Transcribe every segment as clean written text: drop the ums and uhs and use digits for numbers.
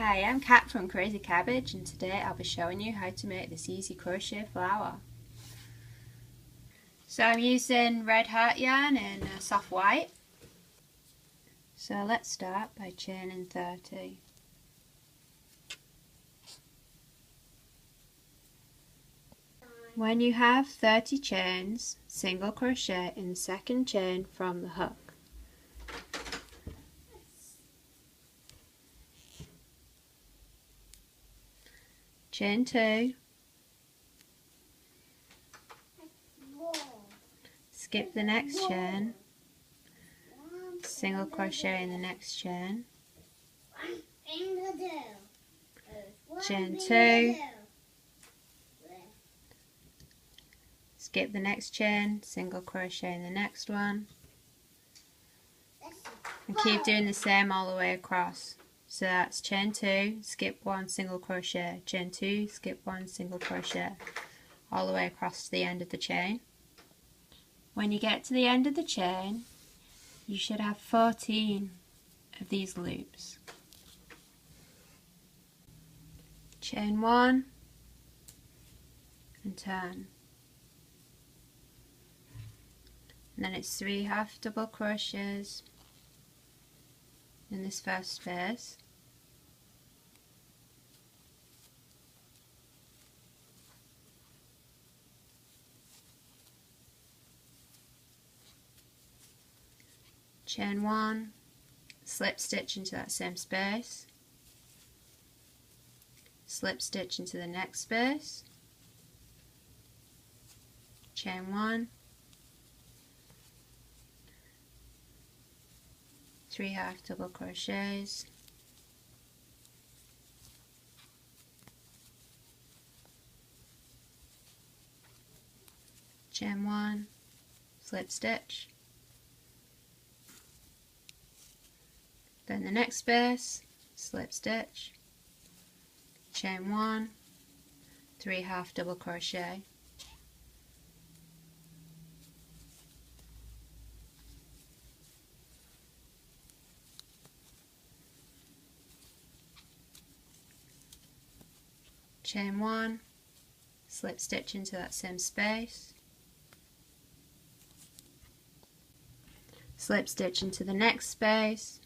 Hi, I'm Kat from Crazy Cabbage, and today I'll be showing you how to make this easy crochet flower. So I'm using red heart yarn in soft white. So let's start by chaining 30. When you have 30 chains, single crochet in the second chain from the hook. Chain 2, skip the next chain, single crochet in the next chain, chain 2, skip the next chain, single crochet in the next one, and keep doing the same all the way across. So that's chain 2, skip 1, single crochet, chain 2, skip 1, single crochet, all the way across to the end of the chain. When you get to the end of the chain, you should have 14 of these loops. Chain 1 and turn. And then it's 3 half double crochets in this first space. Chain 1, slip stitch into that same space, slip stitch into the next space, chain 1, 3 half double crochets, chain 1, slip stitch, then the next space, slip stitch, chain 1, 3 half double crochet, chain 1, slip stitch into that same space, slip stitch into the next space,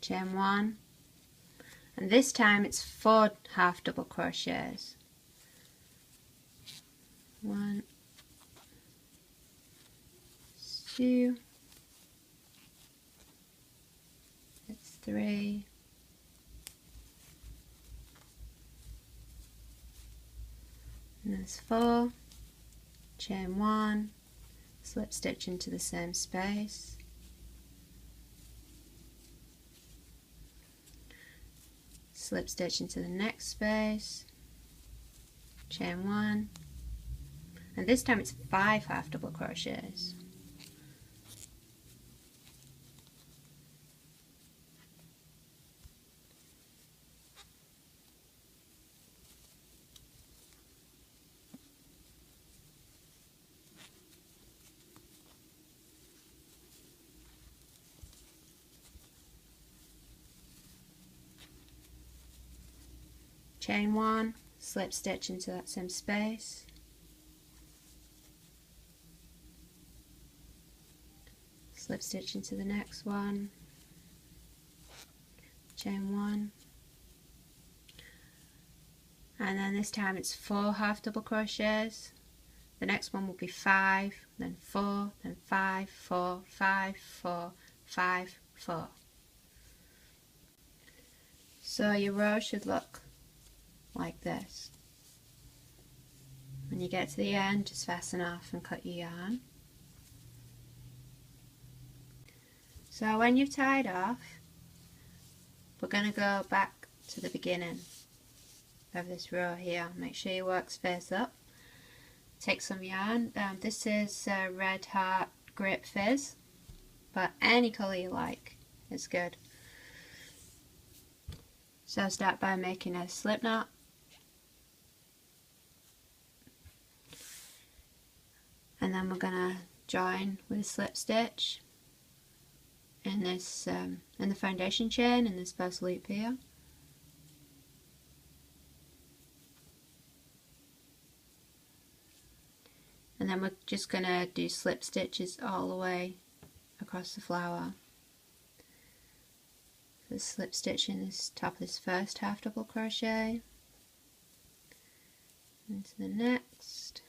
chain 1, and this time it's 4 half double crochets. 1, 2, that's 3, and there's 4, chain 1, slip stitch into the same space, slip stitch into the next space, chain 1, and this time it's 5 half double crochets. Chain 1, slip stitch into that same space, slip stitch into the next one, chain 1, and then this time it's 4 half double crochets. The next one will be 5, then 4, then 5, 4, 5, 4, 5, 4. So your row should look like this. When you get to the end, just fasten off and cut your yarn. So when you've tied off, we're going to go back to the beginning of this row here. Make sure your work's face up. Take some yarn. This is Red Heart Grape Fizz, but any colour you like is good. So start by making a slip knot. And then we're going to join with a slip stitch in this in the foundation chain in this first loop here. And then we're just going to do slip stitches all the way across the flower. So slip stitch in this top of this first half double crochet, into the next,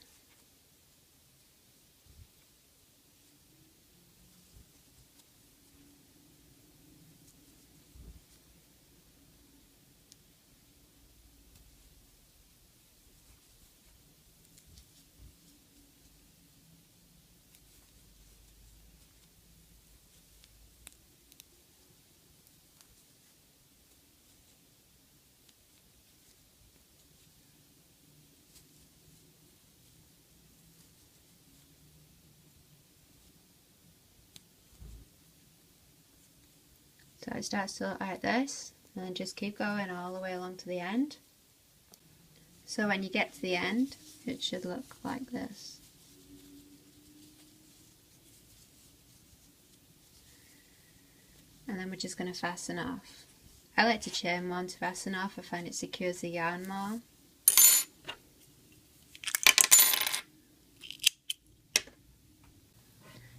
so it starts to look like this, and then just keep going all the way along to the end. So when you get to the end, it should look like this. And then we're just going to fasten off. I like to chain one to fasten off, I find it secures the yarn more.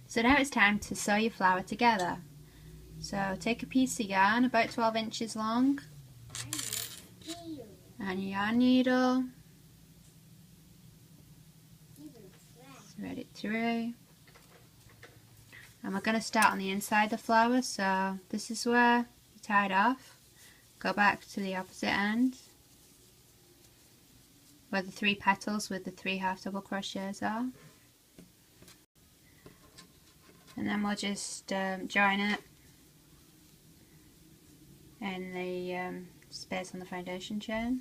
So now it's time to sew your flower together. So take a piece of yarn about 12 inches long and your yarn needle, thread it through, and we're going to start on the inside of the flower. So this is where you tied off, go back to the opposite end where the 3 petals with the 3 half double crochets are, and then we'll just join it in the space on the foundation chain.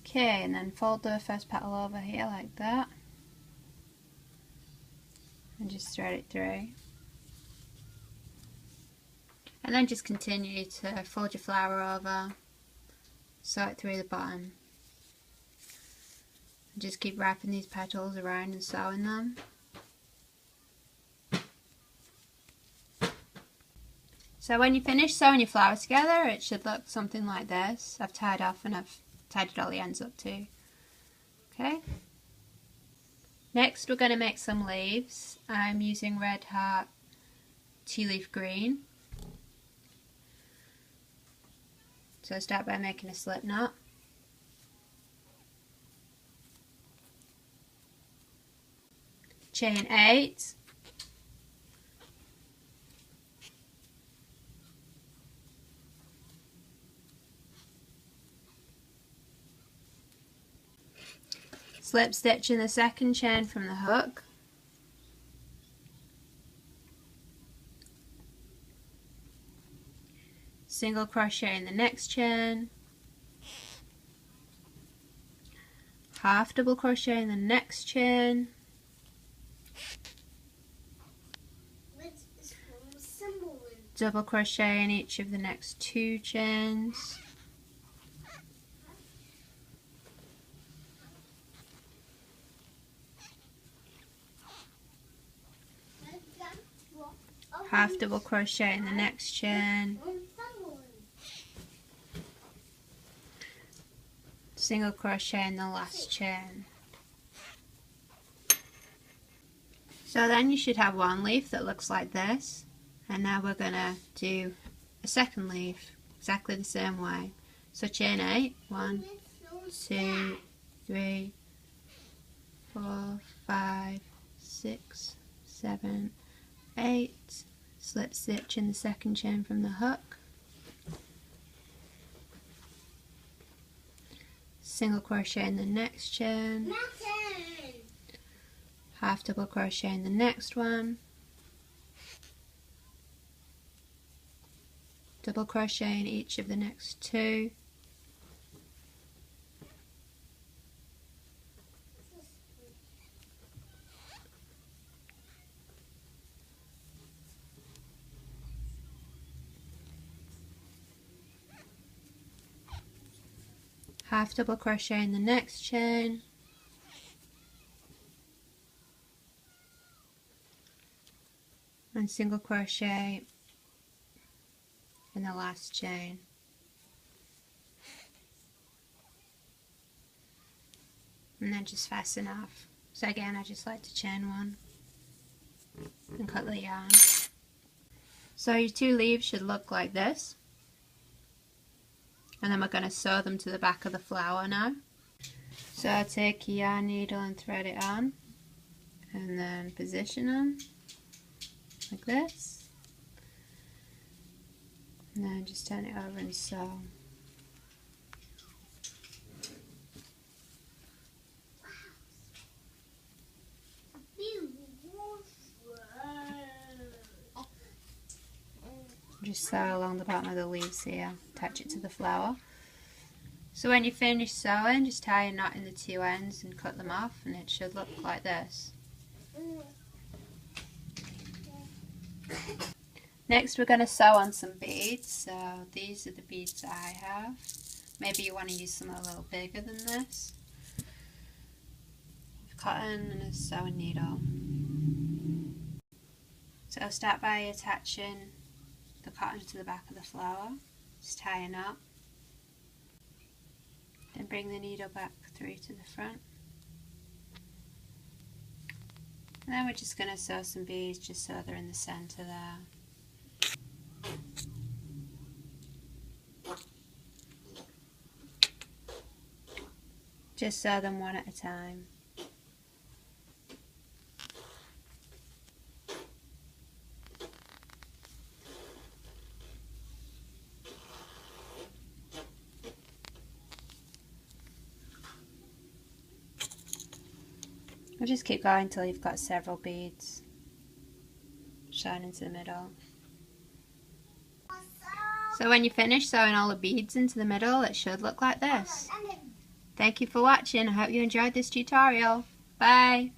Okay, and then fold the first petal over here like that and just thread it through. And then just continue to fold your flower over, sew it through the bottom. And just keep wrapping these petals around and sewing them. So when you finish sewing your flower together, it should look something like this. I've tied off and I've tied all the ends up too. Okay. Next we're going to make some leaves. I'm using Red Heart tea leaf green. So start by making a slip knot. Chain 8. Slip stitch in the second chain from the hook. Single crochet in the next chain. Half double crochet in the next chain. Double crochet in each of the next 2 chains. Half double crochet in the next chain, single crochet in the last chain. So then you should have one leaf that looks like this, and now we're going to do a second leaf exactly the same way. So chain 8, 1, 2, 3, 4, 5, 6, 7, 8. Slip stitch in the second chain from the hook, single crochet in the next chain, half double crochet in the next one, double crochet in each of the next 2, half double crochet in the next chain, and single crochet in the last chain. And then just fasten off. So again, I just like to chain one and cut the yarn. So your two leaves should look like this. And then we're going to sew them to the back of the flower now. So I'll take your yarn needle and thread it on, and then position them like this, and then just turn it over and sew. Just sew along the bottom of the leaves here, attach it to the flower. So when you finish sewing, just tie a knot in the two ends and cut them off, and it should look like this. Next we're going to sew on some beads. So these are the beads I have. Maybe you want to use some a little bigger than this. Cotton and a sewing needle. So I'll start by attaching the cotton to the back of the flower. Just tie a knot. Then bring the needle back through to the front. And then we're just going to sew some beads just so they're in the centre there. Just sew them one at a time. We'll just keep going until you've got several beads showing into the middle. So when you finish sewing all the beads into the middle, it should look like this. Thank you for watching. I hope you enjoyed this tutorial. Bye!